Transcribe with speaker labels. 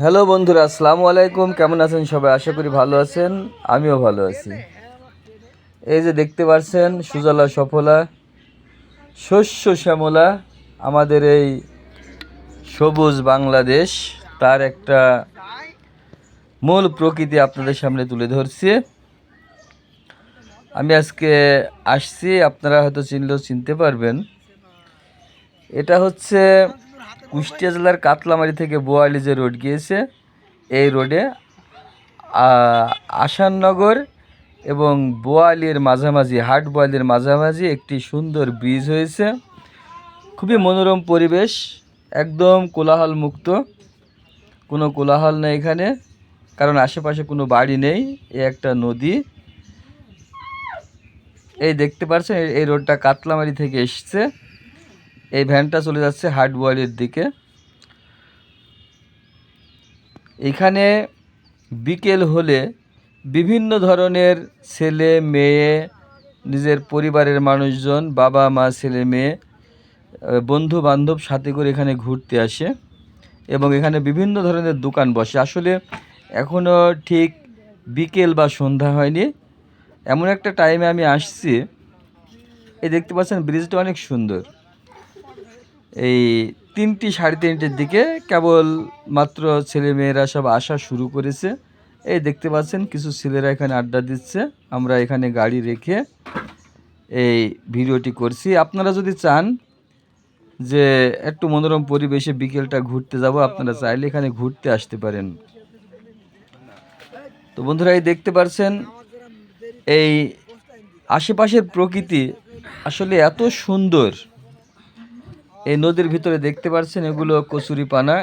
Speaker 1: Hello বন্ধুরা, আসসালামু আলাইকুম। কেমন আছেন সবাই? আশা করি ভালো আছেন, আমিও ভালো আছি। এই যে দেখতে পাচ্ছেন সুজলা সফলা শস্য শ্যামলা আমাদের এই সবুজ বাংলাদেশ, তার একটা মূল প্রকৃতি আপনাদের সামনে তুলে ধরছি। আমি আজকে আসছি, আপনারা হয়তো চিনতে পারবেন। এটা হচ্ছে কুষ্টিয়া জেলার কাতলামারি থেকে বোয়ালি যে রোড গিয়েছে, এই রোডে আসাননগর এবং বোয়ালির মাঝামাঝি, হাট বোয়ালির মাঝামাঝি একটি সুন্দর ব্রিজ হয়েছে। খুবই মনোরম পরিবেশ, একদম কোলাহল মুক্ত, কোনো কোলাহল নেই এখানে, কারণ আশেপাশে কোনো বাড়ি নেই। এ একটা নদী। এই দেখতে পাচ্ছেন, এই রোডটা কাতলামারি থেকে এসছে। এই ভ্যানটা চলে যাচ্ছে হাট বোয়ালির দিকে। এখানে বিকেল হলে বিভিন্ন ধরনের ছেলে মেয়ে, নিজের পরিবারের মানুষজন, বাবা মা, ছেলে মেয়ে, বন্ধু বান্ধব সাথে করে এখানে ঘুরতে আসে এবং এখানে বিভিন্ন ধরনের দোকান বসে। আসলে এখনও ঠিক বিকেল বা সন্ধ্যা হয়নি, এমন একটা টাইমে আমি আসছি। এই দেখতে পাচ্ছেন ব্রিজটা অনেক সুন্দর। এই 3টি সাড়ে 3টের দিকে কেবল মাত্র ছেলে মেয়েরা সব আসা শুরু করেছে। এই দেখতে পাচ্ছেন কিছু ছেলেরা এখানে আড্ডা দিচ্ছে। আমরা এখানে গাড়ি রেখে এই ভিডিওটি করছি। আপনারা যদি চান যে একটু মনোরম পরিবেশে বিকেলটা ঘুরতে যাব, আপনারা চাইলে এখানে ঘুরতে আসতে পারেন। তো বন্ধুরা, এই দেখতে পাচ্ছেন এই আশেপাশের প্রকৃতি আসলে এত সুন্দর। এই নদীর ভিতরে দেখতে পাচ্ছেন এগুলো কচুরিপানা।